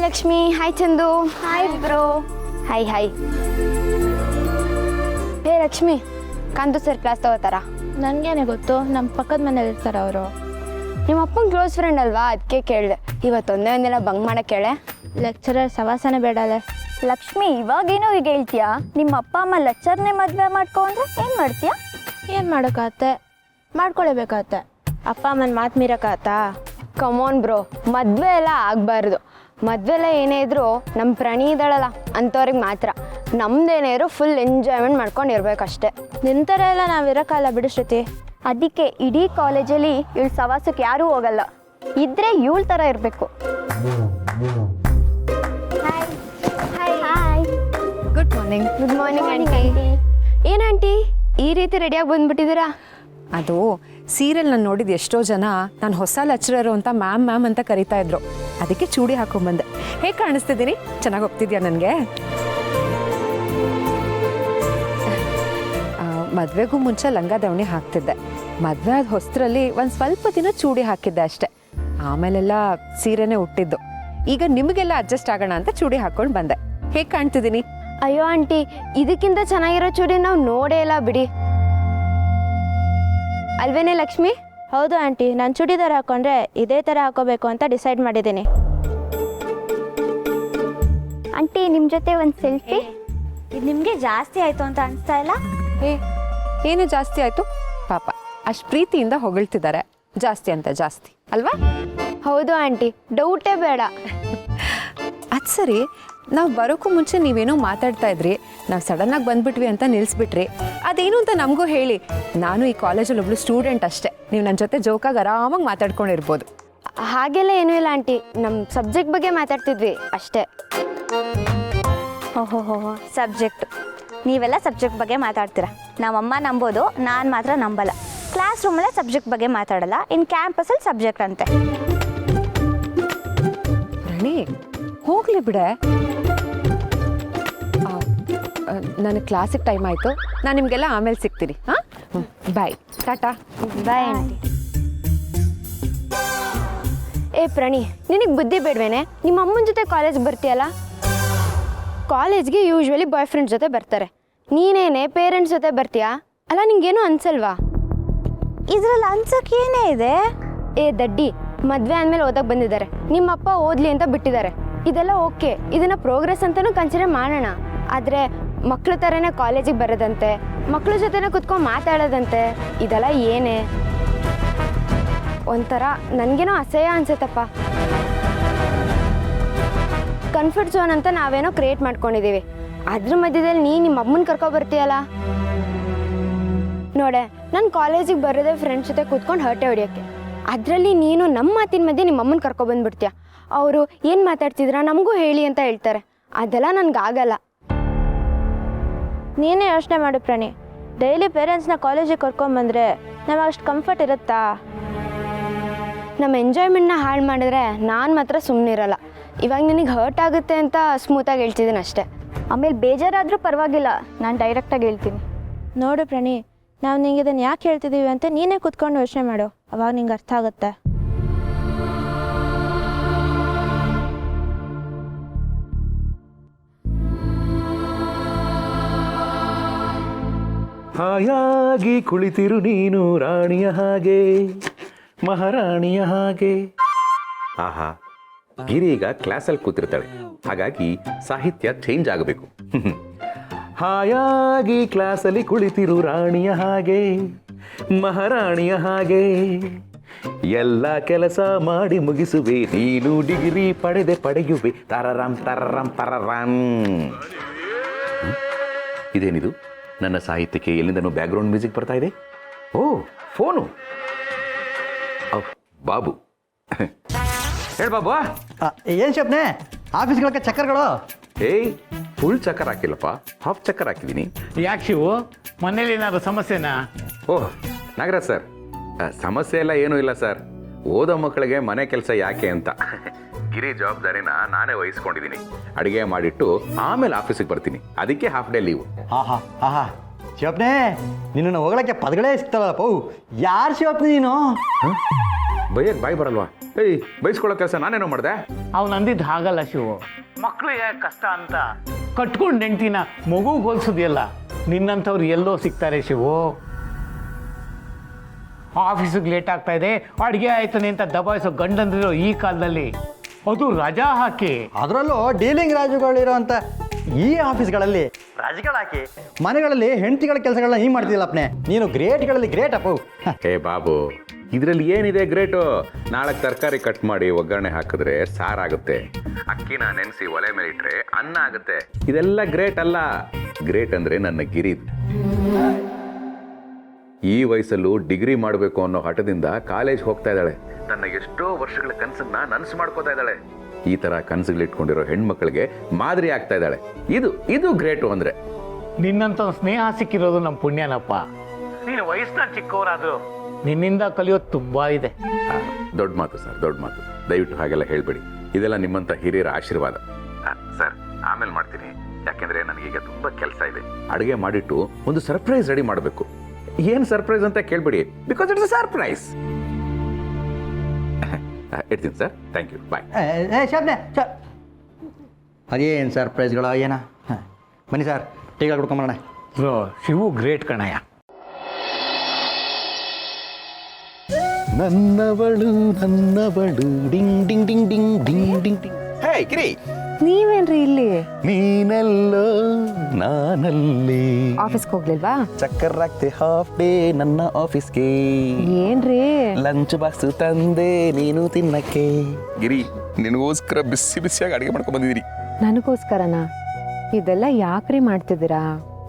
Lakshmi. Hi Chandu. Hi bro. Hi hi. Hey Lakshmi, Kanthu sir class ತಗೋತಾರಾ? ನನಗೇನೆ ಗೊತ್ತು, ನಮ್ಮ ಪಕ್ಕದ ಮನೇಲಿ ಇರ್ತಾರೆ ಅವರು. ನಿಮ್ಮ ಅಪ್ಪನ ಕ್ಲೋಸ್ ಫ್ರೆಂಡ್ ಅಲ್ವಾ, ಅದಕ್ಕೆ ಕೇಳಿದೆ. ಇವತ್ತೊಂದೇ ಒಂದಿನ ಬಂಕ್ ಮಾಡಕ್ಕೆ ಕೇಳೆ. ಲೆಕ್ಚರರ್ ಸವಾಸನೆ ಬೇಡಲೆ. ಲಕ್ಷ್ಮಿ, ಇವಾಗೇನೋ ಈಗ ಹೇಳ್ತೀಯಾ? ನಿಮ್ಮ ಅಪ್ಪ ಅಮ್ಮ ಲೆಕ್ಚರ್ನೇ ಮದುವೆ ಮಾಡ್ಕೊ ಅಂದ್ರೆ ಏನು ಮಾಡ್ತೀಯಾ? ಏನು ಮಾಡೋಕ್ಕಾಗತ್ತೆ, ಮಾಡ್ಕೊಳ್ಳೇಬೇಕಾಗತ್ತೆ. ಅಪ್ಪ ಅಮ್ಮನ ಮಾತು ಮೀರಕ್ಕಾಗತ್ತಾ? ಕಮೋನ್ ಬ್ರೋ, ಮದುವೆ ಎಲ್ಲ ಆಗಬಾರ್ದು. ಮದುವೆ ಎಲ್ಲ ಏನೇ ಇದ್ರು ನಮ್ಮ ಪ್ರಾಣಿ ಇದ್ದಾಳಲ್ಲ ಅಂಥವ್ರಿಗೆ ಮಾತ್ರ. ನಮ್ದೇನೇ ಇದ್ರು ಫುಲ್ ಎಂಜಾಯ್ಮೆಂಟ್ ಮಾಡ್ಕೊಂಡು ಇರ್ಬೇಕಷ್ಟೆ. ನಿಂತರ ಎಲ್ಲ ನಾವು ಇರೋಕ್ಕಲ್ಲ ಬಿಡು ಶ್ರುತಿ. ಅದಕ್ಕೆ ಇಡೀ ಕಾಲೇಜಲ್ಲಿ ಇವಳು ಸವಾಸಕ್ಕೆ ಯಾರೂ ಹೋಗಲ್ಲ. ಇದ್ರೆ ಇವಳ ಥರ ಇರಬೇಕು. Hi. Good morning. Good morning aunty. ಏನು ಆಂಟಿ ಈ ರೀತಿ ರೆಡಿಯಾಗಿ ಬಂದ್ಬಿಟ್ಟಿದ್ದೀರಾ? ಅದು ಸೀರಿಯಲ್ ನಾನು ನೋಡಿದ ಎಷ್ಟೋ ಜನ ನಾನು ಹೊಸ ಲೆಕ್ಚರರು ಅಂತ ಮ್ಯಾಮ್ ಅಂತ ಕರಿತಾ ಇದ್ರು. ಅದಕ್ಕೆ ಚೂಡಿ ಹಾಕೊಂಡ್ಬಂದೆ. ಹೇಗೆ ಕಾಣಿಸ್ತಿದ್ದೀನಿ? ಚೆನ್ನಾಗಿ ಹೋಗ್ತಿದ್ಯಾ ನನಗೆ? ಮದುವೆಗೂ ಮುಂಚೆ ಲಂಗ ದಾವಣಿ ಹಾಕ್ತಿದ್ದೆ. ಮದುವೆ ಆದ ಹೊಸರಲ್ಲಿ ಒಂದು ಸ್ವಲ್ಪ ದಿನ ಚೂಡಿ ಹಾಕಿದ್ದೆ ಅಷ್ಟೆ. ಆಮೇಲೆಲ್ಲ ಸೀರೆನೇ ಹುಟ್ಟಿದ್ದು. ಈಗ ನಿಮಗೆಲ್ಲ ಅಡ್ಜಸ್ಟ್ ಆಗೋಣ ಅಂತ ಚೂಡಿ ಹಾಕೊಂಡು ಬಂದೆ. ಹೇಗೆ ಕಾಣ್ತಿದ್ದೀನಿ? ಅಯ್ಯೋ ಆಂಟಿ, ಇದಕ್ಕಿಂತ ಚೆನ್ನಾಗಿರೋ ಚೂಡಿ ನಾವು ನೋಡೇ ಇಲ್ಲ ಬಿಡಿ. ಅಲ್ವೇನೆ ಲಕ್ಷ್ಮಿ? ಹೌದು ಆಂಟಿ, ನಾನು ಚೂಡಿದಾರ ಹಾಕೊಂಡ್ರೆ ಇದೇ ಥರ ಹಾಕೋಬೇಕು ಅಂತ ಡಿಸೈಡ್ ಮಾಡಿದ್ದೀನಿ. ಆಂಟಿ, ನಿಮ್ಮ ಜೊತೆ ಒಂದು ಸೆಲ್ಫಿ. ಇದು ನಿಮಗೆ ಜಾಸ್ತಿ ಆಯಿತು ಅಂತ ಅನಿಸ್ತಾ ಇಲ್ಲ? ಏನು ಜಾಸ್ತಿ ಆಯಿತು? ಪಾಪ ಅಷ್ಟು ಪ್ರೀತಿಯಿಂದ ಹೊಗಳ್ತಿದ್ದಾರೆ. ಜಾಸ್ತಿ ಅಂತ ಜಾಸ್ತಿ ಅಲ್ವಾ? ಹೌದು ಆಂಟಿ, ಡೌಟೇ ಬೇಡ. ಅದು ಸರಿ, ನಾವು ಬರೋಕ್ಕೂ ಮುಂಚೆ ನೀವೇನೋ ಮಾತಾಡ್ತಾ ಇದ್ರಿ, ನಾವು ಸಡನ್ನಾಗಿ ಬಂದ್ಬಿಟ್ವಿ ಅಂತ ನಿಲ್ಲಿಸ್ಬಿಟ್ರಿ. ಅದೇನು ಅಂತ ನಮಗೂ ಹೇಳಿ. ನಾನು ಈ ಕಾಲೇಜಲ್ಲಿ ಒಬ್ಳು ಸ್ಟೂಡೆಂಟ್ ಅಷ್ಟೇ. ನೀವು ನನ್ನ ಜೊತೆ ಜೋಕಾಗಿ ಆರಾಮಾಗಿ ಮಾತಾಡ್ಕೊಂಡಿರ್ಬೋದು. ಹಾಗೆಲ್ಲ ಏನೂ ಇಲ್ಲ ಆಂಟಿ, ನಮ್ಮ ಸಬ್ಜೆಕ್ಟ್ ಬಗ್ಗೆ ಮಾತಾಡ್ತಿದ್ವಿ ಅಷ್ಟೇ. ಓಹೋ, ಸಬ್ಜೆಕ್ಟ್. ನೀವೆಲ್ಲ ಸಬ್ಜೆಕ್ಟ್ ಬಗ್ಗೆ ಮಾತಾಡ್ತೀರಾ. ನಮ್ಮಮ್ಮ ನಂಬೋದು, ನಾನು ಮಾತ್ರ ನಂಬಲ್ಲ. ಕ್ಲಾಸ್ ರೂಮಲ್ಲೇ ಸಬ್ಜೆಕ್ಟ್ ಬಗ್ಗೆ ಮಾತಾಡಲ್ಲ, ಇನ್ನು ಕ್ಯಾಂಪಸಲ್ಲಿ ಸಬ್ಜೆಕ್ಟ್ ಅಂತೆ. ರಾಣಿ, ಹೋಗ್ಲಿ ಬಿಡೆ. ನನಗೆ ಕ್ಲಾಸಿಗೆ ಟೈಮ್ ಆಯಿತು. ನಾನು ನಿಮಗೆಲ್ಲ ಆಮೇಲೆ ಸಿಗ್ತೀನಿ. ಹಾಂ, ಬಾಯ್, ಟಾಟಾ. Bye aunty. ಏ ಪ್ರಣಿ, ನಿನಗೆ ಬುದ್ಧಿ ಬೇಡವೇನೆ? ನಿಮ್ಮ ಅಮ್ಮನ ಜೊತೆ ಕಾಲೇಜ್ಗೆ ಬರ್ತೀಯಲ್ಲ? ಕಾಲೇಜ್ಗೆ ಯೂಶ್ವಲಿ ಬಾಯ್ ಫ್ರೆಂಡ್ ಜೊತೆ ಬರ್ತಾರೆ. ನೀನೇನೆ ಪೇರೆಂಟ್ಸ್ ಜೊತೆ ಬರ್ತೀಯಾ? ಅಲ್ಲ, ನಿಂಗೇನು ಅನ್ಸಲ್ವಾ? ಇದರಲ್ಲಿ ಅನ್ಸಕ್ಕೆ ಏನೇ ಇದೆ? ಏ ದಡ್ಡಿ, ಮದುವೆ ಆದಮೇಲೆ ಓದಕ್ಕೆ ಬಂದಿದ್ದಾರೆ. ನಿಮ್ಮಪ್ಪ ಓದಲಿ ಅಂತ ಬಿಟ್ಟಿದ್ದಾರೆ. ಇದೆಲ್ಲ ಓಕೆ, ಇದನ್ನು ಪ್ರೋಗ್ರೆಸ್ ಅಂತಲೂ ಕನ್ಸಿಡರ್ ಮಾಡೋಣ. ಆದರೆ ಮಕ್ಳ ಥರನೇ ಕಾಲೇಜಿಗೆ ಬರೋದಂತೆ, ಮಕ್ಳ ಜೊತೆನೇ ಕುತ್ಕೊಂಡು ಮಾತಾಡೋದಂತೆ, ಇದೆಲ್ಲ ಏನೇ? ಒಂಥರ ನನಗೇನೋ ಅಸಹ್ಯ ಅನ್ಸುತ್ತಪ್ಪ. ಕಂಫರ್ಟ್ ಝೋನ್ ಅಂತ ನಾವೇನೋ ಕ್ರಿಯೇಟ್ ಮಾಡ್ಕೊಂಡಿದ್ದೀವಿ. ಅದ್ರ ಮಧ್ಯದಲ್ಲಿ ನಿಮ್ಮ ಅಮ್ಮನ ಕರ್ಕೊಬರ್ತೀಯಲ್ಲ? ನೋಡೆ, ನಾನು ಕಾಲೇಜಿಗೆ ಬರೋದೇ ಫ್ರೆಂಡ್ಸ್ ಜೊತೆ ಕೂತ್ಕೊಂಡು ಹರಟೆ ಹೊಡಿಯೋಕ್ಕೆ. ಅದರಲ್ಲಿ ನೀನು ನಮ್ಮ ಮಾತಿನ ಮಧ್ಯೆ ನಿಮ್ಮ ಅಮ್ಮನ ಕರ್ಕೊಬಂದ್ಬಿಡ್ತೀಯ. ಅವರು ಏನು ಮಾತಾಡ್ತಿದ್ರ ನಮಗೂ ಹೇಳಿ ಅಂತ ಹೇಳ್ತಾರೆ. ಅದೆಲ್ಲ ನನಗಾಗಲ್ಲ. ನೀನೇ ಯೋಚನೆ ಮಾಡು ಪ್ರಾಣಿ. ಡೈಲಿ ಪೇರೆಂಟ್ಸ್ನ ಕಾಲೇಜಿಗೆ ಕರ್ಕೊಂಬಂದ್ರೆ ನಮಗೆ ಅಷ್ಟು ಕಂಫರ್ಟ್ ಇರುತ್ತಾ? ನಮ್ಮ ಎಂಜಾಯ್ಮೆಂಟ್ನ ಹಾಳು ಮಾಡಿದ್ರೆ ನಾನು ಮಾತ್ರ ಸುಮ್ಮನಿರಲ್ಲ. ಇವಾಗ ನಿನಗೆ ಹರ್ಟ್ ಆಗುತ್ತೆ ಅಂತ ಸ್ಮೂತಾಗಿ ಹೇಳ್ತಿದ್ದೀನಿ ಅಷ್ಟೇ. ಆಮೇಲೆ ಬೇಜಾರಾದರೂ ಪರವಾಗಿಲ್ಲ, ನಾನು ಡೈರೆಕ್ಟಾಗಿ ಹೇಳ್ತೀನಿ. ನೋಡು ಪ್ರಾಣಿ, ನಾವು ನಿಂಗೆ ಇದನ್ನು ಯಾಕೆ ಹೇಳ್ತಿದ್ದೀವಿ ಅಂತ ನೀನೇ ಕೂತ್ಕೊಂಡು ಯೋಚನೆ ಮಾಡು. ಅವಾಗ ನಿಂಗೆ ಅರ್ಥ ಆಗುತ್ತೆ. ಹಾಯಾಗಿ ಕುಳಿತಿರು ನೀನು ರಾಣಿಯ ಹಾಗೆ, ಮಹಾರಾಣಿಯ ಹಾಗೆ. ಆಹಾ, ಗಿರಿ ಈಗ ಕ್ಲಾಸಲ್ಲಿ ಕೂತಿರ್ತಾಳೆ, ಹಾಗಾಗಿ ಸಾಹಿತ್ಯ ಚೇಂಜ್ ಆಗಬೇಕು. ಹಾಯಾಗಿ ಕ್ಲಾಸಲ್ಲಿ ಕುಳಿತಿರು ರಾಣಿಯ ಹಾಗೆ, ಮಹಾರಾಣಿಯ ಹಾಗೆ. ಎಲ್ಲ ಕೆಲಸ ಮಾಡಿ ಮುಗಿಸುವೆ, ನೀನು ಡಿಗ್ರಿ ಪಡೆಯುವೆ. ತರರಾಮ್ ತರರಾಮ್ ತರರಾಮ್. ಇದೇನಿದು? ನನ್ನ ಸಾಹಿತ್ಯಕ್ಕೆ ಎಲ್ಲಿಂದನೂ ಬ್ಯಾಕ್ಗ್ರೌಂಡ್ ಮ್ಯೂಸಿಕ್ ಬರ್ತಾ ಇದೆ. ಓ, ಫೋನು. ಬಾಬು, ಹೇಳ ಬಾಬು. ಏನು ಶಪ್ನೆ, ಆಫೀಸ್ಗಳಕ್ಕೆ ಚಕ್ಕರ್ಗಳು? ಏಯ್, ಫುಲ್ ಚಕ್ಕರ್ ಹಾಕಿಲ್ಲಪ್ಪ, ಹಾಫ್ ಚಕ್ಕರ್ ಹಾಕಿದ್ದೀನಿ. ಯಾಕೆ ಶಿವು, ಮನೇಲಿ ಏನಾದ್ರು ಸಮಸ್ಯೆನಾ? ಓಹ್ ನಾಗರಾಜ್ ಸರ್, ಸಮಸ್ಯೆ ಎಲ್ಲ ಏನೂ ಇಲ್ಲ ಸರ್. ಓದೋ ಮಕ್ಕಳಿಗೆ ಮನೆ ಕೆಲಸ ಯಾಕೆ ಅಂತ ಗಿರಿ ಜವಾಬ್ದಾರಿನ ನಾನೇ ವಹಿಸ್ಕೊಂಡಿದ್ದೀನಿ. ಅಡುಗೆ ಮಾಡಿಟ್ಟು ಆಮೇಲೆ ಆಫೀಸಿಗೆ ಬರ್ತೀನಿ, ಅದಕ್ಕೆ ಹಾಫ್ ಡೇ ಲೀವು. ಆಹಾ ಶಿವಪ್ನೆ, ನಿನ್ನನ್ನು ಹೊಗಳಕ್ಕೆ ಪದಗಳೇ ಸಿಗ್ತಾವಲ್ಲಪ್ಪ. ಯಾರು ಶಿವಪ್ನೆ ನೀನು? ಬೈಯಕ್ಕೆ ಬಾಯಿ ಬರಲ್ವಾ? ಏಯ್ ಬೈಸ್ಕೊಳ್ಳೋ ಕೆಲಸ ನಾನೇನೋ ಮಾಡಿದೆ? ಅವ್ನು ಅಂದಿದ್ದು ಹಾಗಲ್ಲ ಶಿವು. ಮಕ್ಳಿಗೆ ಕಷ್ಟ ಅಂತ ಕಟ್ಕೊಂಡು ಹೆಂಡ್ತಿನ ಮಗುಗೆ ಹೋಲಿಸೋದಿಲ್ಲ. ನಿನ್ನಂಥವ್ರು ಎಲ್ಲೋ ಸಿಗ್ತಾರೆ ಶಿವು. ಆಫೀಸಿಗೆ ಲೇಟ್ ಆಗ್ತಾ ಇದೆ, ಅಡುಗೆ ಆಯ್ತಾನೆ ಅಂತ ದಬಾಯಿಸೋ ಗಂಡಂದಿರೋ ಈ ಕಾಲದಲ್ಲಿ ಅದು ರಜಾ ಹಾಕಿ, ಅದರಲ್ಲೂ ಡೀಲಿಂಗ್ ರಾಜುಗಳಿರೋ ಅಂತ ಈ ಆಫೀಸ್ಗಳಲ್ಲಿ ರಾಜುಗಳು ಹಾಕಿ ಮನೆಗಳಲ್ಲಿ ಹೆಂಡತಿಗಳ ಕೆಲಸಗಳನ್ನ ನೀ ಮಾಡ್ತಿದ್ದಲ್ಲಪ್ಪನೆ. ನೀನು ಗ್ರೇಟ್ಗಳಲ್ಲಿ ಗ್ರೇಟ್ ಅಪ್ಪು. ಹೇ ಬಾಬು, ಇದರಲ್ಲಿ ಏನಿದೆ ಗ್ರೇಟು? ನಾಳೆ ತರಕಾರಿ ಕಟ್ ಮಾಡಿ ಒಗ್ಗರಣೆ ಹಾಕಿದ್ರೆ ಸಾರಾಗುತ್ತೆ, ಅಕ್ಕಿನ ನೆನೆಸಿ ಒಲೆ ಮೇಲೆ ಇಟ್ರೆ ಅನ್ನ ಆಗುತ್ತೆ. ಇದೆಲ್ಲ ಗ್ರೇಟ್ ಅಲ್ಲ. ಗ್ರೇಟ್ ಅಂದ್ರೆ ನನ್ನ ಗಿರಿ. ಈ ವಯಸ್ಸಲ್ಲೂ ಡಿಗ್ರಿ ಮಾಡಬೇಕು ಅನ್ನೋ ಹಠದಿಂದ ಕಾಲೇಜ್ ಹೋಗ್ತಾ ಇದ್ದಾಳೆ. ತನ್ನ ಎಷ್ಟೋ ವರ್ಷಗಳ ಕನಸನ್ನ ನನಸು ಮಾಡ್ಕೋತಾ ಇದ್ದಾಳೆ. ಈ ತರ ಕನಸುಗಳಿಟ್ಕೊಂಡಿರೋ ಹೆಣ್ಮಕ್ಳಿಗೆ ಮಾದರಿ ಆಗ್ತಾ ಇದ್ದಾಳೆ. ಇದು ಗ್ರೇಟು ಅಂದ್ರೆ. ನಿನ್ನಂಥ ಸ್ನೇಹ ಸಿಕ್ಕಿರೋದು ನಮ್ಮ ಪುಣ್ಯನಪ್ಪ. ನೀನು ವಯಸ್ಸಿನ ಚಿಕ್ಕವರಾದ್ರು ನಿನ್ನಿಂದ ಕಲಿಯೋದು ತುಂಬಾ ಇದೆ. ದೊಡ್ಡ ಮಾತು ಸರ್, ದೊಡ್ಡ ಮಾತು. ದಯವಿಟ್ಟು ಹಾಗೆಲ್ಲ ಹೇಳ್ಬೇಡಿ. ಇದೆಲ್ಲ ನಿಮ್ಮಂತ ಹಿರಿಯರ ಆಶೀರ್ವಾದ. ಸರ್ ಆಮೇಲೆ ಮಾಡ್ತೀನಿ, ಯಾಕೆಂದ್ರೆ ನನಗೀಗ ತುಂಬಾ ಕೆಲಸ ಇದೆ. ಅಡುಗೆ ಮಾಡಿಟ್ಟು ಒಂದು ಸರ್ಪ್ರೈಸ್ ರೆಡಿ ಮಾಡಬೇಕು. ಏನ್ ಸರ್ಪ್ರೈಸ್ ಅಂತ ಕೇಳ್ಬೇಡಿ, ಬಿಕಾಸ್ ಇಟ್ಸ್ ಅ ಸರ್ಪ್ರೈಸ್. ಇಡ್ತೀನಿ ಸರ್, ಥ್ಯಾಂಕ್ ಯು, ಬಾಯ್. ಶಾಪ್ನೆ ಅದೇನು ಸರ್ಪ್ರೈಸ್ಗಳು ಏನ? ಬನ್ನಿ ಸರ್, ಟೀಗಳು ಕುಡ್ಕೊಂಬರೋಣ. ಶಿವು ಗ್ರೇಟ್ ಕಣಯ್ಯ. ನನ್ನವಳು ding ding ding ding ding ding ding. Hey Giri, ನೀವೇನ್ರಿ ಇಲ್ಲಿ? ನೀನೆಲ್ಲೋ ನಾನಲ್ಲಿ. ಆಫೀಸ್ಗೆ ಹೋಗ್ಲಿಲ್ವಾ? ಚಕ್ಕರ್ ಹಾಕ್ತೆ ಹಾಫ್ ಡೇ ನನ್ನ ಆಫೀಸ್ಗೆ. ಏನ್ರಿ? ಲಂಚ್ ಬಾಕ್ಸ್ ತಂದೆ ನೀನು ತಿನ್ನಕ್ಕೆ. ಗಿರಿ, ನಿನಗೋಸ್ಕರ ಬಿಸಿ ಬಿಸಿಯಾಗಿ ಅಡುಗೆ ಮಾಡ್ಕೊಂಡ್ ಬಂದಿದ್ದೀರಿ. ನನಗೋಸ್ಕರನಾ? ಇದೆಲ್ಲ ಯಾಕ್ರಿ ಮಾಡ್ತಿದ್ದೀರಾ?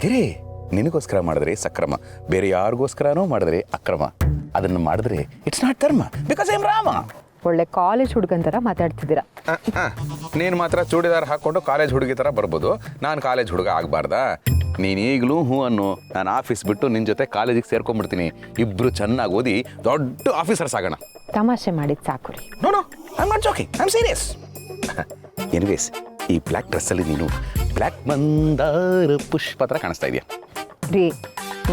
ಗಿರಿ, ನಿನಗೋಸ್ಕರ ಮಾಡಿದ್ರೆ ಸಕ್ರಮ, ಬೇರೆ ಯಾರಿಗೋಸ್ಕರನೂ ಮಾಡಿದ್ರೆ ಅಕ್ರಮ. ಅದನ್ನು ಮಾಡಿದ್ರೆ ಇಟ್ಸ್ ನಾಟ್ ಧರ್ಮ, ಬಿಕಾಸ್ ಐ ಆಮ್ ರಾಮ. ಒಳ್ಳೆ ಕಾಲೇಜ್ ಹುಡುಗನ್ ಥರ ಮಾತಾಡ್ತಿದ್ದೀರಾ. ನೀನು ಮಾತ್ರ ಚೂಡಿದಾರ್ ಹಾಕ್ಕೊಂಡು ಕಾಲೇಜ್ ಹುಡುಗಿ ಥರ ಬರ್ಬೋದು, ನಾನು ಕಾಲೇಜ್ ಹುಡುಗ ಆಗಬಾರ್ದಾ? ನೀನು ಈಗಲೂ ಹ್ಞೂ ಅನ್ನು. ನಾನು ಆಫೀಸ್ ಬಿಟ್ಟು ನಿನ್ನ ಜೊತೆ ಕಾಲೇಜಿಗೆ ಸೇರ್ಕೊಂಡ್ಬಿಡ್ತೀನಿ. ಇಬ್ಬರು ಚೆನ್ನಾಗಿ ಓದಿ ದೊಡ್ಡ ಆಫೀಸರ್ಸ್ ಆಗೋಣ. ತಮಾಷೆ ಮಾಡಿದ್ ಸಾಕು ರೀ. No I am not joking, I am serious. Anyways, ಈ ಬ್ಲ್ಯಾಕ್ ಡ್ರೆಸ್ಸಲ್ಲಿ ನೀನು ಬ್ಲ್ಯಾಕ್ ಮಂದಾರ ಪುಷ್ಪ ಥರ ಕಾಣಿಸ್ತಾ ಇದೆಯಾ ರೀ?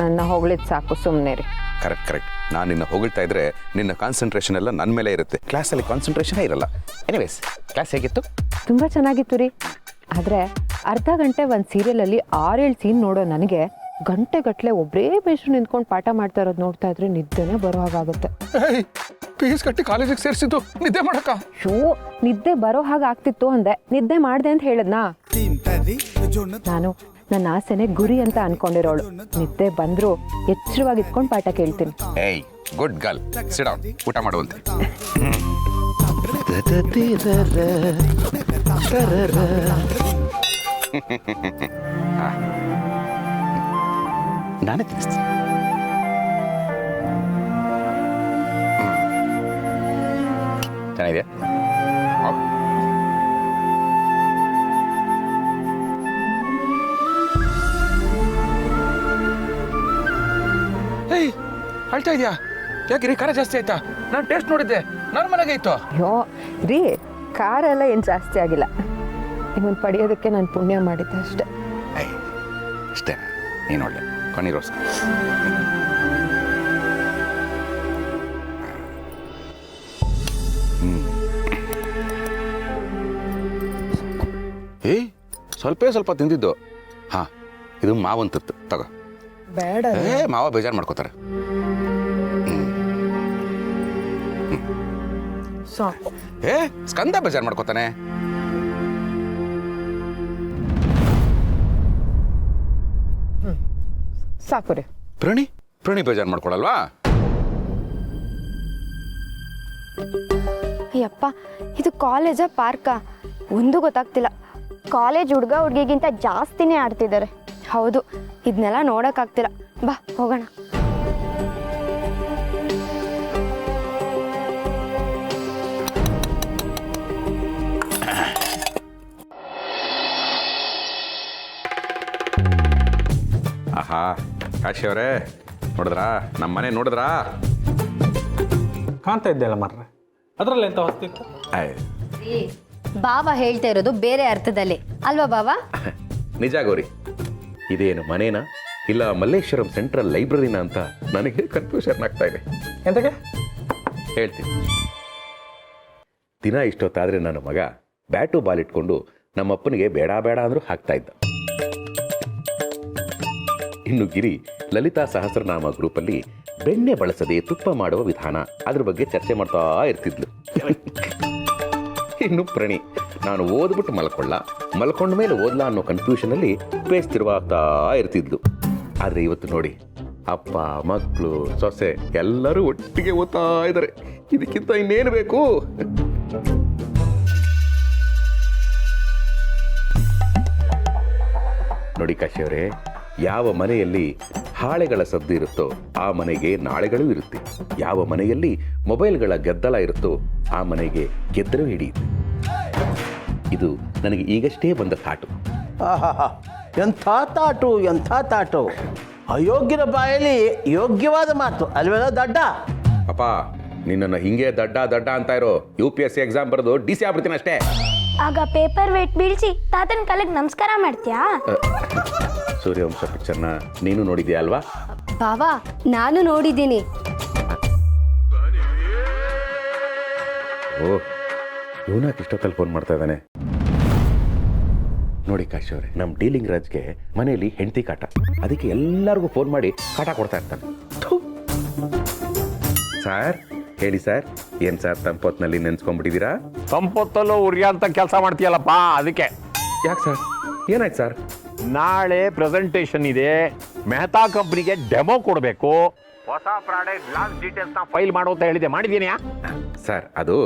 ನನ್ನ ಹೊಗಳಿದ್ ಸಾಕು, ಸುಮ್ಮನೆ ರೀ. ಕರೆಕ್ಟ್. ನಾನು ನಿನ್ನ ಹೊಗಳ್ತಾ ಇದ್ರೆ ನಿನ್ನ ಕಾನ್ಸಂಟ್ರೇಷನ್ ಎಲ್ಲ ನನ್ನ ಮೇಲೆ ಇರುತ್ತೆ. ಕ್ಲಾಸಲ್ಲಿ ಕಾನ್ಸಂಟ್ರೇಷನೇ ಇರಲ್ಲ. ಎನಿವೇಸ್, ಕ್ಲಾಸ್ ಹೇಗಿತ್ತು? ತುಂಬ ಚೆನ್ನಾಗಿತ್ತು ರೀ. ಆದರೆ ಅರ್ಧ ಗಂಟೆ ಒಂದು ಸೀರಿಯಲಲ್ಲಿ 6-7 ಸೀನ್ ನೋಡೋ ನನಗೆ ಗಂಟೆಗಟ್ಟಲೆ ಒಬ್ಬರೇ ಬೇಷರು ನಿಂತ್ಕೊಂಡು ಪಾಠ ಮಾಡ್ತಾ ಇರೋದು ನೋಡ್ತಾ ಇದ್ರೆ ನಿದ್ದೆನೇ ಬರೋ ಹಾಗಾಗುತ್ತೆ. ಫೀಸ್ ಕಟ್ಟಿ ಕಾಲೇಜಿಗೆ ಸೇರಿಸಿದ್ದು ನಿದ್ದೆ ಮಾಡಕ್ಕ? ಶೋ, ನಿದ್ದೆ ಬರೋ ಹಾಗೆ ಆಗ್ತಿತ್ತು ಅಂದೆ, ನಿದ್ದೆ ಮಾಡಿದೆ ಅಂತ ಹೇಳಿದ್ನಾ? ನಾನು ನನ್ನ ಆಸೆನೆ ಗುರಿ ಅಂತ ಅನ್ಕೊಂಡಿರೋಳು. ನಿದ್ದೆ ಬಂದ್ರು ಎಚ್ಚರವಾಗಿ ಇಟ್ಕೊಂಡು ಪಾಠ ಕೇಳ್ತೀನಿ. ಏಯ್, ಗುಡ್ ಗರ್ಲ್, ಸಿಟ್ ಡೌನ್, ಊಟ ಮಾಡುವಂತೆ. ನಾನೇ ತಿನ್ನಿಸ್ತೀನಿ. ಚೆನ್ನಾಗಿದೆಯಾ? ಏಯ್, ಅಳ್ತಾ ಇದೆಯಾ? ಯಾಕೆ ರೀ, ಖಾರ ಜಾಸ್ತಿ ಆಯ್ತಾ? ನಾನು ಟೇಸ್ಟ್ ನೋಡಿದ್ದೆ, ನನ್ನ ಮನೆಗೆ ಇತ್ತು. ಅಯ್ಯೋ ರೀ, ಖಾರ ಎಲ್ಲ ಏನು ಜಾಸ್ತಿ ಆಗಿಲ್ಲ. ಇವನ್ ಪಡೆಯೋದಕ್ಕೆ ನಾನು ಪುಣ್ಯ ಮಾಡಿದ್ದೆ ಅಷ್ಟೇ. ಅಷ್ಟೇ, ನೀನು ಒಳ್ಳೆ ಕಣ್ಣೀರೋಸ್. ಏಯ್, ಸ್ವಲ್ಪ ತಿಂದಿದ್ದು. ಹಾ, ಇದು ಮಾವಂತದ್ದು ತಗೋ. ಬೇಡ. ಮಾವ ಬೇಜಾರು ಮಾಡ್ಕೋತಾರೆ. ಸಾಕು. ಸ್ಕಂದ ಬೇಜಾರು ಮಾಡ್ಕೋತಾನೆ. ಸಾಕು ರೀ. ಪ್ರಣಿ ಬೇಜಾರು ಮಾಡ್ಕೊಳಲ್ವಾ? ಅಯ್ಯಪ್ಪ, ಇದು ಕಾಲೇಜಾ ಪಾರ್ಕಾ ಒಂದು ಗೊತ್ತಾಗ್ತಿಲ್ಲ. ಕಾಲೇಜ್ ಹುಡುಗ ಹುಡುಗಿಗಿಂತ ಜಾಸ್ತಿನೇ ಆಡ್ತಿದ್ದಾರೆ. ಹೌದು, ಇದನ್ನೆಲ್ಲ ನೋಡೋಕ್ಕಾಗ್ತಿಲ್ಲ. ಬಾ ಹೋಗೋಣ. ಆಹಾ, ಕಾಶಿ ಅವರೇ, ನೋಡಿದ್ರಾ ನಮ್ಮ ಮನೆ? ನೋಡಿದ್ರಾ? ಕಾಣ್ತಾ ಇದ್ದೆಲ್ಲ ಮಾರ್ರೆ, ಅದರಲ್ಲಿ ಎಂತ ಹೊಸ್ತಿತ್ತು? ಬಾಬಾ ಹೇಳ್ತಾ ಇರೋದು ಬೇರೆ ಅರ್ಥದಲ್ಲಿ ಅಲ್ವಾ ಬಾಬಾ? ನಿಜ ಗೌರಿ, ಇದೇನು ಮನೇನಾ ಇಲ್ಲ ಮಲ್ಲೇಶ್ವರಂ ಸೆಂಟ್ರಲ್ ಲೈಬ್ರರಿನಾ ಅಂತ ನನಗೆ ಕನ್ಫ್ಯೂಷನ್ ಆಗ್ತಾ ಇದೆ. ಎಂತಕ್ಕೆ? ಹೇಳ್ತೀನಿ. ದಿನ ಇಷ್ಟೊತ್ತಾದರೆ ನನ್ನ ಮಗ ಬ್ಯಾಟು ಬಾಲ್ ಇಟ್ಕೊಂಡು ನಮ್ಮಪ್ಪನಿಗೆ ಬೇಡ ಬೇಡ ಅಂದರೂ ಹಾಕ್ತಾ ಇದ್ದ. ಇನ್ನು ಗಿರಿ ಲಲಿತಾ ಸಹಸ್ರನಾಮ ಗ್ರೂಪಲ್ಲಿ ಬೆಣ್ಣೆ ಬಳಸದೆ ತುಪ್ಪ ಮಾಡುವ ವಿಧಾನ ಅದ್ರ ಬಗ್ಗೆ ಚರ್ಚೆ ಮಾಡ್ತಾ ಇರ್ತಿದ್ಲು. ಇನ್ನು ಪ್ರಣಿ ನಾನು ಓದ್ಬಿಟ್ಟು ಮಲ್ಕೊಂಡ ಮೇಲೆ ಓದ್ಲಾ ಅನ್ನೋ ಕನ್ಫ್ಯೂಷನಲ್ಲಿ ಪೇಸ್ ತಿರುವಾಗ್ತಾ ಇರ್ತಿದ್ಲು. ಆದರೆ ಇವತ್ತು ನೋಡಿ, ಅಪ್ಪ ಮಕ್ಕಳು ಸೊಸೆ ಎಲ್ಲರೂ ಒಟ್ಟಿಗೆ ಓದ್ತಾ ಇದ್ದಾರೆ. ಇದಕ್ಕಿಂತ ಇನ್ನೇನು ಬೇಕು? ನೋಡಿ ಕಾಶಿ ಅವರೇ, ಯಾವ ಮನೆಯಲ್ಲಿ ಹಾಳೆಗಳ ಸದ್ದು ಇರುತ್ತೋ ಆ ಮನೆಗೆ ನಾಳೆಗಳು ಇರುತ್ತೆ. ಯಾವ ಮನೆಯಲ್ಲಿ ಮೊಬೈಲ್ಗಳ ಗದ್ದಲ ಇರುತ್ತೋ ಆ ಮನೆಗೆ ಗೆದ್ದಲು ಹಿಡಿಯುತ್ತೆ. ಇದು ನನಗೆ ಈಗಷ್ಟೇ ಬಂದ ಥಾಟು. ಆಹಾ, ಎಂಥ ತಾಟು, ಎಂಥ ತಾಟು. ಅಯೋಗ್ಯರ ಬಾಯಲ್ಲಿ ಯೋಗ್ಯವಾದ ಮಾತು ಅಲ್ವೇನೋ ದಡ್ಡ. ಅಪ್ಪ, ನಿನ್ನನ್ನು ಹಿಂಗೆ ದಡ್ಡ ಅಂತ ಇರೋ UPSC ಎಕ್ಸಾಮ್ ಬರೆದು DC ಆಗ್ಬಿಡ್ತೀನಿ ಅಷ್ಟೇ. ಆಗ ಪೇಪರ್ ವೇಟ್ ಬೀಳ್ಸಿ ತಾತನ ಕಾಲಿಗೆ ನಮಸ್ಕಾರ ಮಾಡ್ತೀಯಾ? ಸೂರ್ಯವಂಶ ಪಿಕ್ಚರ್ನ ನೀನು ನೋಡಿದ್ಯಾ ಅಲ್ವಾ? ಬಾವಾ, ನಾನು ನೋಡಿದ್ದೀನಿ. ಓ, ಇವನಾಕೆ ಇಷ್ಟೊತ್ತಲ್ಲಿ ಫೋನ್ ಮಾಡ್ತಾ ಇದ್ದಾನೆ? ನೋಡಿ ಕಾಶಿ ಅವರೇ, ನಮ್ಮ ಡೀಲಿಂಗ್ ರಾಜ್ಗೆ ಮನೆಯಲ್ಲಿ ಹೆಂಡತಿ ಕಾಟ, ಅದಕ್ಕೆ ಎಲ್ಲರಿಗೂ ಫೋನ್ ಮಾಡಿ ಕಾಟ ಕೊಡ್ತಾ ಇರ್ತಾನೆ. ಸರ್ ಹೇಳಿ ಸರ್, ಏನು ಸರ್ ತಂಪೊತ್ನಲ್ಲಿ ನೆನ್ಸ್ಕೊಂಡ್ಬಿಟ್ಟಿದ್ದೀರಾ? ಸಂಪತ್ತಲ್ಲೂ ಉರಿಯಂತ ಕೆಲಸ ಮಾಡ್ತೀಯಲ್ಲಪ್ಪ, ಅದಕ್ಕೆ. ಯಾಕೆ ಸರ್, ಏನಾಯ್ತು ಸರ್? ನಾಳೆ ಪ್ರೆಸೆಂಟೇಷನ್ ಇದೆ, ಮೆಹ್ತಾ ಕಂಪ್ನಿಗೆ ಡೆಮೋ ಕೊಡಬೇಕು. ಹೊಸ ಪ್ರಾಡಕ್ಟ್ ಲಾಂಚ್ ಡೀಟೇಲ್ಸ್ನ ಫೈಲ್ ಮಾಡು ಅಂತ ಹೇಳಿದೆ, ಮಾಡಿದ್ದೀನಿಯಾ? ಸರ್, ಅದು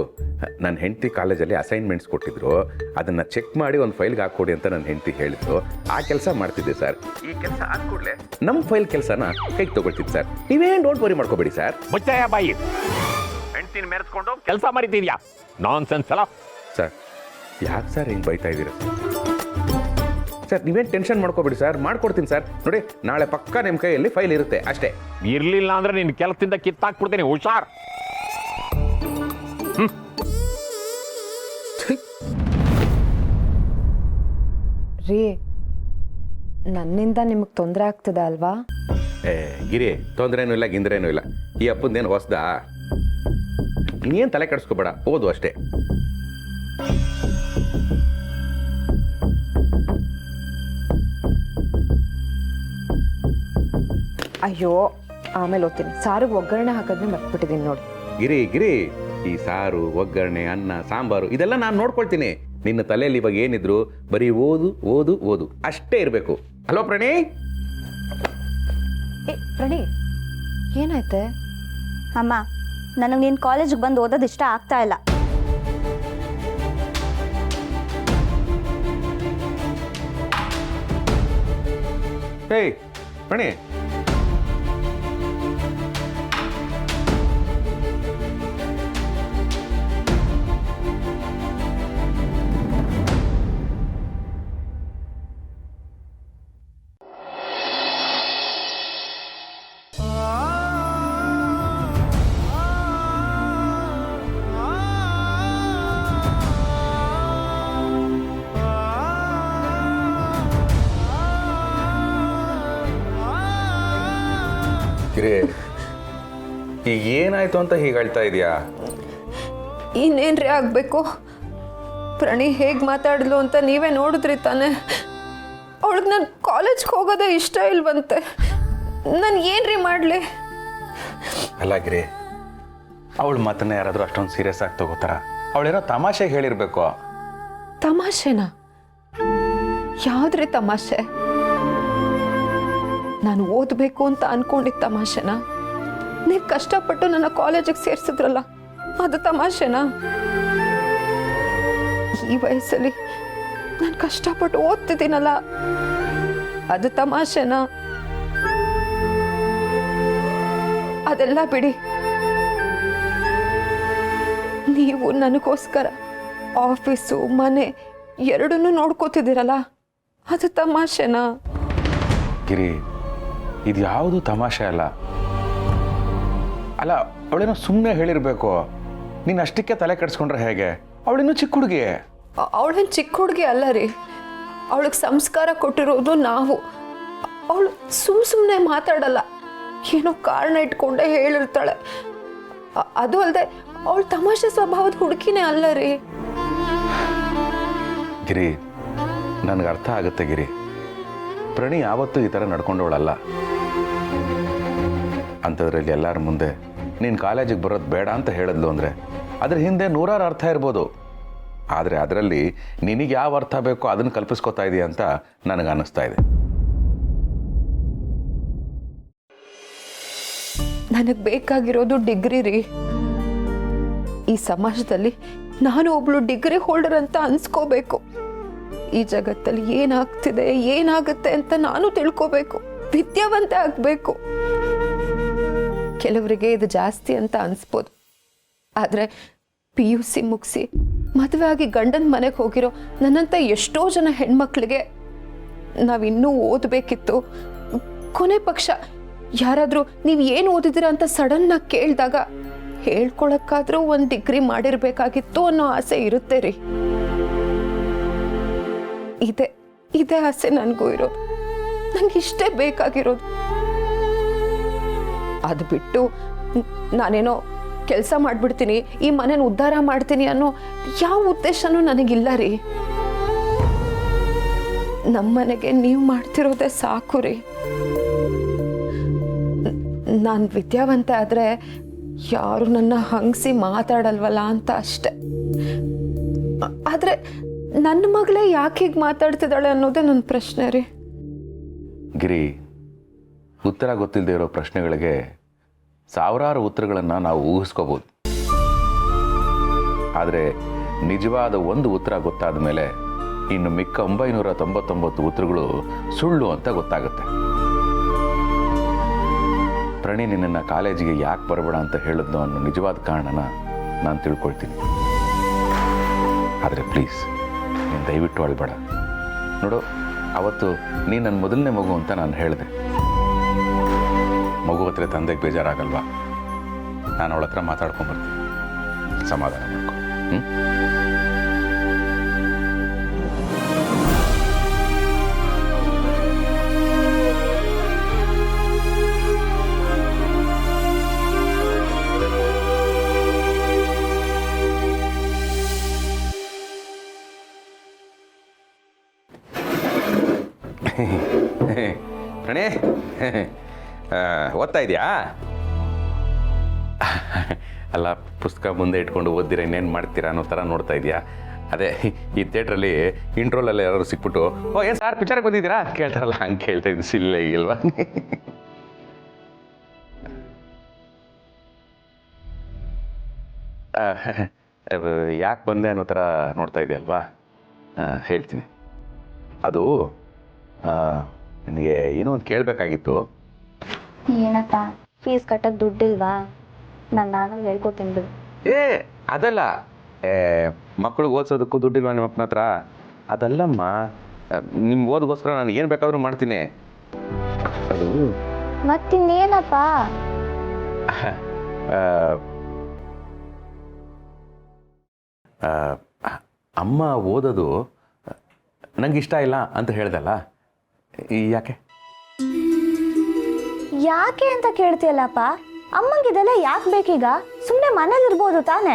ನನ್ನ ಹೆಂಡತಿ ಕಾಲೇಜಲ್ಲಿ ಅಸೈನ್ಮೆಂಟ್ಸ್ ಕೊಟ್ಟಿದ್ರು, ಅದನ್ನು ಚೆಕ್ ಮಾಡಿ ಒಂದು ಫೈಲ್ಗೆ ಹಾಕ್ಕೊಡಿ ಅಂತ ನನ್ನ ಹೆಂಡತಿ ಹೇಳಿದ್ರು. ಆ ಕೆಲಸ ಮಾಡ್ತಿದ್ದೆ ಸರ್. ಈ ಕೆಲಸ ಆದ್ಕೂಡಲೇ ನಮ್ಮ ಫೈಲ್ ಕೆಲಸನ ಕೈಗೆ ತಗೊಳ್ತಿದ್ದೆ ಸರ್. ನೀವೇನು ಡೋಂಟ್ ವರಿ ಮಾಡ್ಕೋಬೇಡಿ ಸರ್. ಮುಚ್ಚಾಯ ಬಾಯಿ, ಹೆಂಡ್ತಿನ ಮೆರೆಸ್ಕೊಂಡು ಕೆಲಸ ಮಾಡಿದ್ದೀಯಾ? ನಾನ್ ಸೆನ್ಸ್ ಅಲ್ಲ ಸರ್. ಯಾಕೆ ಸರ್ ಹಿಂಗೆ ಬೈತಾ ಇದ್ದೀರಾ ಸರ್? ನೀವೇನು ಟೆನ್ಷನ್ ಮಾಡ್ಕೋಬೇಡಿ ಸರ್, ಮಾಡ್ಕೊಡ್ತೀನಿ ಸರ್. ನೋಡಿ, ನಾಳೆ ಪಕ್ಕ ನಿಮ್ಮ ಕೈಯಲ್ಲಿ ಫೈಲ್ ಇರುತ್ತೆ ಅಷ್ಟೇ. ಇರ್ಲಿಲ್ಲ ಅಂದ್ರೆ ನಿನ್ನ ಕೆಲಸದಿಂದ ಕಿತ್ತಾಕ್ಬಿಡ್ತೀನಿ, ಹುಷಾರ್. ರೀ, ನನ್ನಿಂದ ನಿಮಗೆ ತೊಂದರೆ ಆಗ್ತದ ಅಲ್ವಾ? ಗಿರಿ, ತೊಂದರೆನೂ ಇಲ್ಲ ಗಿಂದ್ರೇನೂ ಇಲ್ಲ. ಈ ಅಪ್ಪಂದೇನು ಹೊಸ್ದಾ? ನೀನೇನು ತಲೆ ಕೆಡಿಸ್ಕೋಬೇಡ, ಓದು ಅಷ್ಟೇ. ಅಯ್ಯೋ, ಆಮೇಲೆ ಓದ್ತೀನಿ. ಸಾರಿಗೆ ಒಗ್ಗರಣೆ ಹಾಕೋದನ್ನ ಮರ್ತ್ಬಿಟ್ಟಿದ್ದೀನಿ ನೋಡಿ. ಗಿರಿ, ಈ ಸಾರು, ಒಗ್ಗರಣೆ, ಅನ್ನ, ಸಾಂಬಾರು ಇದೆಲ್ಲ ನಾನು ನೋಡ್ಕೊಳ್ತೀನಿ. ನಿನ್ನ ತಲೆಯಲ್ಲಿ ಇವಾಗ ಏನಿದ್ರು ಬರೀ ಓದು ಓದು ಓದು ಅಷ್ಟೇ ಇರಬೇಕು. ಹಲೋ ಪ್ರಣಿ. ಪ್ರಣಿ, ಏನಾಯ್ತೆ? ಅಮ್ಮ, ನನಗೆ ನೀನು ಕಾಲೇಜಿಗೆ ಬಂದು ಓದೋದು ಇಷ್ಟ ಆಗ್ತಾ ಇಲ್ಲ. ಹೇಯ್ ಪ್ರಣಿ, ಈಗ ಏನಾಯ್ತು ಅಂತ ಹೀಗೆ ಹೇಳ್ತಾ ಇದೀಯಾ? ಇನ್ನೇನ್ರಿ ಆಗಬೇಕು? ಪ್ರಣಿ ಹೇಗೆ ಮಾತಾಡಿದ್ಲು ಅಂತ ನೀವೇ ನೋಡಿದ್ರಿ ತಾನೆ. ಅವಳಿಗೆ ನಾನು ಕಾಲೇಜ್ಗೆ ಹೋಗೋದೇ ಇಷ್ಟ ಇಲ್ವಂತೆ. ನಾನು ಏನ್ರಿ ಮಾಡಲಿ? ಅಲ್ಲ ಗಿರಿ, ಅವಳ ಮಾತನ್ನ ಯಾರಾದರೂ ಅಷ್ಟೊಂದು ಸೀರಿಯಸ್ ಆಗಿ ತಗೋತಾರ? ಅವಳೇನೋ ತಮಾಷೆಗೆ ಹೇಳಿರ್ಬೇಕು. ತಮಾಷೆನಾ? ಯಾವ್ದ್ರಿ ತಮಾಷೆ? ನಾನು ಓದಬೇಕು ಅಂತ ಅನ್ಕೊಂಡಿದ್ದ ತಮಾಷೆನಾ? ನೀವು ಕಷ್ಟಪಟ್ಟು ನನ್ನ ಕಾಲೇಜಿಗೆ ಸೇರಿಸಿದ್ರಲ್ಲ, ಅದು ತಮಾಷೆನಾ? ಈ ವಯಸ್ಸಲ್ಲಿ ನಾನು ಕಷ್ಟಪಟ್ಟು ಓದ್ತಿದ್ದೀನಲ್ಲ, ಅದು ತಮಾಷೆನಾ? ಅದೆಲ್ಲ ಬಿಡಿ. ನೀವು ನನಗೋಸ್ಕರ ಆಫೀಸು ಮನೆ ಎರಡನ್ನೂ ನೋಡ್ಕೋತಿದ್ದೀರಲ್ಲ, ಅದು ತಮಾಷೆನಾ? ಗಿರಿ, ಇದು ಯಾವುದು ತಮಾಷೆ ಅಲ್ಲ. ಅಲ್ಲ, ಅವಳೇನೋ ಸುಮ್ಮನೆ ಹೇಳಿರ್ಬೇಕು. ನೀನು ಅಷ್ಟಕ್ಕೆ ತಲೆ ಕೆಡಿಸ್ಕೊಂಡ್ರೆ ಹೇಗೆ? ಅವಳಿನ್ನೂ ಚಿಕ್ಕ ಹುಡುಗಿ. ಅವಳೇನು ಚಿಕ್ಕ ಹುಡುಗಿ ಅಲ್ಲ ರೀ. ಅವಳಿಗೆ ಸಂಸ್ಕಾರ ಕೊಟ್ಟಿರೋದು ನಾವು. ಅವಳು ಸುಮ್ಮನೆ ಮಾತಾಡಲ್ಲ, ಏನೋ ಕಾರಣ ಇಟ್ಕೊಂಡೇ ಹೇಳಿರ್ತಾಳೆ. ಅದು ಅಲ್ಲದೆ ಅವಳು ತಮಾಷೆ ಸ್ವಭಾವದ ಹುಡುಗಿನೇ ಅಲ್ಲ ರೀ. ಗಿರಿ, ನನಗೆ ಅರ್ಥ ಆಗುತ್ತೆ ಗಿರಿ. ಪ್ರಣಿ ಯಾವತ್ತೂ ಈ ಥರ ನಡ್ಕೊಂಡವಳಲ್ಲ. ಅಂಥದ್ರಲ್ಲಿ ಎಲ್ಲರ ಮುಂದೆ ನೀನು ಕಾಲೇಜಿಗೆ ಬರೋದು ಬೇಡ ಅಂತ ಹೇಳಿದ್ಲು ಅಂದರೆ ಅದ್ರ ಹಿಂದೆ ನೂರಾರು ಅರ್ಥ ಇರ್ಬೋದು. ಆದರೆ ಅದರಲ್ಲಿ ನಿನಗೆ ಯಾವ ಅರ್ಥ ಬೇಕೋ ಅದನ್ನು ಕಲ್ಪಿಸ್ಕೊತಾ ಇದೆಯಾ ಅಂತ ನನಗೆ ಅನ್ನಿಸ್ತಾ ಇದೆ. ನನಗೆ ಬೇಕಾಗಿರೋದು ಡಿಗ್ರಿ ರೀ. ಈ ಸಮಾಜದಲ್ಲಿ ನಾನು ಒಬ್ಳು ಡಿಗ್ರಿ ಹೋಲ್ಡರ್ ಅಂತ ಅನ್ಸ್ಕೋಬೇಕು. ಈ ಜಗತ್ತಲ್ಲಿ ಏನಾಗ್ತಿದೆ ಏನಾಗುತ್ತೆ ಅಂತ ನಾನು ತಿಳ್ಕೋಬೇಕು, ವಿದ್ಯಾವಂತ ಆಗಬೇಕು. ಕೆಲವರಿಗೆ ಇದು ಜಾಸ್ತಿ ಅಂತ ಅನ್ಸ್ಬೋದು, ಆದರೆ PUC ಮುಗಿಸಿ ಮದುವೆ ಆಗಿ ಗಂಡನ ಮನೆಗೆ ಹೋಗಿರೋ ನನ್ನಂಥ ಎಷ್ಟೋ ಜನ ಹೆಣ್ಮಕ್ಳಿಗೆ ನಾವಿನ್ನೂ ಓದಬೇಕಿತ್ತು. ಕೊನೆ ಪಕ್ಷ ಯಾರಾದರೂ ನೀವು ಏನು ಓದಿದ್ದೀರಾ ಅಂತ ಸಡನ್ನಾಗಿ ಕೇಳಿದಾಗ ಹೇಳ್ಕೊಳಕ್ಕಾದ್ರೂ ಒಂದು ಡಿಗ್ರಿ ಮಾಡಿರ್ಬೇಕಾಗಿತ್ತು ಅನ್ನೋ ಆಸೆ ಇರುತ್ತೆ ರೀ. ಇದೇ ಆಸೆ ನನಗೂ ಇರೋದು. ನನಗೆ ಇಷ್ಟೇ ಬೇಕಾಗಿರೋದು. ಅದು ಬಿಟ್ಟು ನಾನೇನೋ ಕೆಲಸ ಮಾಡಿಬಿಡ್ತೀನಿ, ಈ ಮನೇನ ಉದ್ಧಾರ ಮಾಡ್ತೀನಿ ಅನ್ನೋ ಯಾವ ಉದ್ದೇಶನೂ ನನಗಿಲ್ಲ ರೀ. ನಮ್ಮನೆಗೆ ನೀವು ಮಾಡ್ತಿರೋದೇ ಸಾಕು ರೀ. ನಾನು ವಿದ್ಯಾವಂತ ಆದರೆ ಯಾರು ನನ್ನ ಹಂಗಿಸಿ ಮಾತಾಡಲ್ವಲ್ಲ ಅಂತ ಅಷ್ಟೆ. ಆದರೆ ನನ್ನ ಮಗಳೇ ಯಾಕೆ ಹೀಗೆ ಮಾತಾಡ್ತಿದ್ದಾಳೆ ಅನ್ನೋದೇ ನನ್ನ ಪ್ರಶ್ನೆ ರೀ. ಗಿರಿ, ಉತ್ತರ ಗೊತ್ತಿಲ್ಲದೆ ಇರೋ ಪ್ರಶ್ನೆಗಳಿಗೆ ಸಾವಿರಾರು ಉತ್ತರಗಳನ್ನು ನಾವು ಊಹಿಸ್ಕೋಬೋದು. ಆದರೆ ನಿಜವಾದ ಒಂದು ಉತ್ತರ ಗೊತ್ತಾದ ಮೇಲೆ ಇನ್ನು ಮಿಕ್ಕ 999 ಉತ್ತರಗಳು ಸುಳ್ಳು ಅಂತ ಗೊತ್ತಾಗುತ್ತೆ. ಪ್ರಣಿ ನಿನ್ನನ್ನು ಕಾಲೇಜಿಗೆ ಯಾಕೆ ಬರಬೇಡ ಅಂತ ಹೇಳಿದ್ನೋ ಅನ್ನೋ ನಿಜವಾದ ಕಾರಣನ ನಾನು ತಿಳ್ಕೊಳ್ತೀನಿ. ಆದರೆ ಪ್ಲೀಸ್ ನೀನು ದಯವಿಟ್ಟು ಅಳ್ಬೇಡ. ನೋಡು, ಅವತ್ತು ನೀನು ನನ್ನ ಮೊದಲನೇ ಮಗು ಅಂತ ನಾನು ಹೇಳಿದೆ. ಮಗು ಹತ್ರ ತಂದೆಗೆ ಬೇಜಾರಾಗಲ್ವಾ? ನಾನು ಅವಳ ಹತ್ರ ಮಾತಾಡ್ಕೊಂಬರ್ತೀನಿ, ಸಮಾಧಾನ ಮಾಡ್ಕೊ. ಪ್ರಣೇ, ಓದ್ತಾ ಇದೆಯಾ? ಅಲ್ಲ, ಪುಸ್ತಕ ಮುಂದೆ ಇಟ್ಕೊಂಡು ಓದ್ದಿರ ಇನ್ನೇನು ಮಾಡ್ತೀರಾ ಅನ್ನೋ ಥರ ನೋಡ್ತಾ ಇದೆಯಾ? ಅದೇ ಈ ಥಿಯೇಟ್ರಲ್ಲಿ ಇಂಟ್ರೋಲಲ್ಲಿ ಯಾರು ಸಿಕ್ಬಿಟ್ಟು ಓ ಏನು ಸಾರ್ ಪಿಕ್ಚರ್ಗೆ ಬಂದಿದ್ದೀರಾ ಕೇಳ್ತಾರಲ್ಲ, ಹಂಗೆ ಕೇಳ್ತಾ ಇದ್ದೀನಿ. ಸಿಲ್ಲ ಇಲ್ವಾ? ಯಾಕೆ ಬಂದೆ ಅನ್ನೋ ಥರ ನೋಡ್ತಾ ಇದೆಯಲ್ವಾ? ಹೇಳ್ತೀನಿ. ಅದು ನನಗೆ ಏನೋ ಒಂದು ಕೇಳಬೇಕಾಗಿತ್ತು. ಏನಪ್ಪ? ಫೀಸ್ ಕಟ್ಟಕ್ಕೆ ದುಡ್ಡಿಲ್ವಾ? ನಾನು ಹೇಳ್ಕೊತೀನಿ ಬಿಡು. ಅದಲ್ಲ, ಮಕ್ಕಳು ಓದಿಸೋದಕ್ಕೂ ದುಡ್ಡಿಲ್ವಾ ನಿಮ್ಮ ಅಪ್ಪನ ಹತ್ರ? ಅದಲ್ಲಮ್ಮ, ನಿಮ್ಮ ಓದಿಗೋಸ್ಕರ ನಾನು ಏನು ಬೇಕಾದರೂ ಮಾಡ್ತೀನಿ. ಅದು ಮತ್ತಿನ್ನೇನಪ್ಪ? ಅಮ್ಮ ಓದೋದು ನಂಗೆ ಇಷ್ಟ ಇಲ್ಲ ಅಂತ ಹೇಳ್ದಲ್ಲ, ಯಾಕೆ ಯಾಕೆ ಅಂತ ಕೇಳ್ತೀಯಲ್ಲಪ್ಪ? ಅಮ್ಮಂಗಿದೆಲ್ಲ ಯಾಕೆ ಬೇಕೀಗ? ಸುಮ್ಮನೆ ಮನೇಲಿರ್ಬೋದು ತಾನೆ.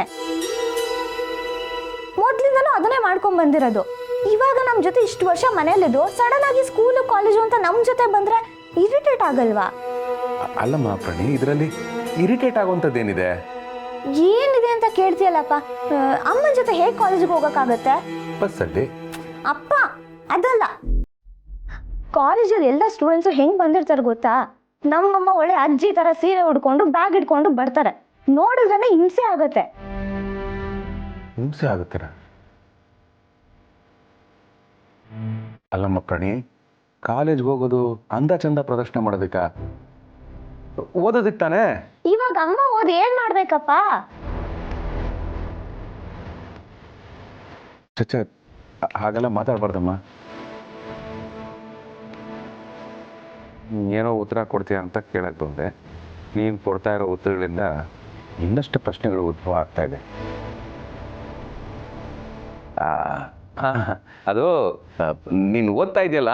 ಮೊದ್ಲಿಂದನೂ ಅದನ್ನೇ ಮಾಡ್ಕೊಂಡ್ ಬಂದಿರೋದು. ಇವಾಗ ನಮ್ಮ ಜೊತೆ ಇಷ್ಟು ವರ್ಷ ಮನೇಲಿದ್ದು ಸಡನ್ ಆಗಿ ಸ್ಕೂಲು ಕಾಲೇಜು ಅಂತ ನಮ್ಮ ಜೊತೆ ಬಂದ್ರೆ ಇರಿಟೇಟ್ ಆಗಲ್ವಾ? ಅಲ್ಲಮ್ಮ ಪ್ರಣಿ, ಇದರಲ್ಲಿ ಇರಿಟೇಟ್ ಆಗುವಂಥದ್ದೇನಿದೆ? ಏನಿದೆ ಅಂತ ಕೇಳ್ತೀಯಲ್ಲಪ್ಪ? ಅಮ್ಮನ ಜೊತೆ ಹೇಗೆ ಕಾಲೇಜಿಗೆ ಹೋಗೋಕ್ಕಾಗತ್ತೆ? ಬಸ್ಸಲ್ಲಿ. ಅಪ್ಪ ಅದಲ್ಲ, ಕಾಲೇಜಲ್ಲಿ ಎಲ್ಲ ಸ್ಟೂಡೆಂಟ್ಸು ಹೆಂಗೆ ಬಂದಿರ್ತಾರೆ ಗೊತ್ತಾ? ನಮ್ಮಮ್ಮ ಒಳ್ಳೆ ಅಜ್ಜಿ ಥರ ಸೀರೆ ಉಡ್ಕೊಂಡು ಬ್ಯಾಗ್ ಇಟ್ಕೊಂಡು ಬರ್ತಾರೆ. ನೋಡಿದ್ರೇನೆ ಹಿಂಸೆ ಆಗತ್ತೆ. ಹಿಂಸೆ ಆಗುತ್ತೀರ? ಅಲ್ಲಮ್ಮ ಪ್ರಣಿ, ಕಾಲೇಜ್ಗೆ ಹೋಗೋದು ಅಂದ ಚಂದ ಪ್ರದರ್ಶನ ಮಾಡೋದಕ್ಕ, ಓದೋದಕ್ಕೆ ತಾನೇ? ಇವಾಗ ಅಮ್ಮ ಓದಿ ಏನ್ ಮಾಡ್ಬೇಕಪ್ಪ? ಚಚ್ಚ, ಹಾಗೆಲ್ಲ ಮಾತಾಡ್ಬಾರ್ದಮ್ಮ. ಏನೋ ಉತ್ತರ ಕೊಡ್ತೀಯ ಅಂತ ಕೇಳಕ್ಕೆ ಬಂದೆ. ನೀನು ಕೊಡ್ತಾ ಇರೋ ಉತ್ತರಗಳಿಂದ ಇನ್ನಷ್ಟು ಪ್ರಶ್ನೆಗಳು ಉದ್ಭವ ಆಗ್ತಾ ಇದೆ. ಅದು ನೀನು ಓದ್ತಾ ಇದೆಯಲ್ಲ,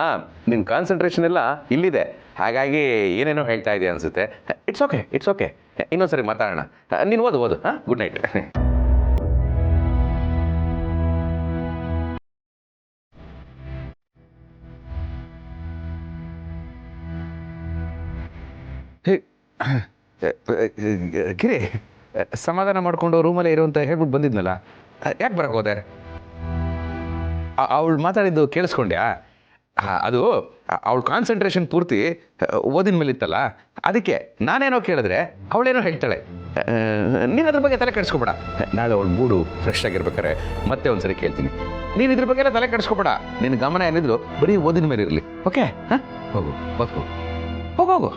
ನಿನ್ನ ಕಾನ್ಸಂಟ್ರೇಷನ್ ಎಲ್ಲ ಇಲ್ಲಿದೆ. ಹಾಗಾಗಿ ಏನೇನೋ ಹೇಳ್ತಾ ಇದೆಯಾ ಅನಿಸುತ್ತೆ. It's okay. ಇನ್ನೊಂದ್ಸರಿ ಮಾತಾಡೋಣ. ನೀನು ಓದು ಹಾಂ, ಗುಡ್ ನೈಟ್. ಗಿರಿ, ಸಮಾಧಾನ ಮಾಡಿಕೊಂಡು ರೂಮಲ್ಲೇ ಇರು ಅಂತ ಹೇಳ್ಬಿಟ್ಟು ಬಂದಿದ್ನಲ್ಲ, ಯಾಕೆ ಬರಕ್ಕೆ ಹೋದೆ? ಅವಳು ಮಾತಾಡಿದ್ದು ಕೇಳಿಸ್ಕೊಂಡ್ಯಾ? ಅದು ಅವಳು ಕಾನ್ಸಂಟ್ರೇಷನ್ ಪೂರ್ತಿ ಓದಿನ ಮೇಲೆ ಇತ್ತಲ್ಲ, ಅದಕ್ಕೆ ನಾನೇನೋ ಕೇಳಿದ್ರೆ ಅವಳೇನೋ ಹೇಳ್ತಾಳೆ. ನೀನು ಅದ್ರ ಬಗ್ಗೆ ತಲೆ ಕೆಡಿಸ್ಕೊಬೇಡ. ನಾಳೆ ಅವಳು ಮೂಡು ಫ್ರೆಶ್ ಆಗಿರ್ಬೇಕಾರೆ ಮತ್ತೆ ಒಂದ್ಸರಿ ಕೇಳ್ತೀನಿ. ನೀನು ಇದ್ರ ಬಗ್ಗೆ ಎಲ್ಲ ತಲೆ ಕೆಡಿಸ್ಕೊಬೇಡ. ನಿನ್ನ ಗಮನ ಏನಿದ್ರು ಬರೀ ಓದಿನ ಮೇಲೆ ಇರಲಿ. ಓಕೆ? ಹಾಂ, ಹೋಗು ಹೋಗು ಹೋಗು.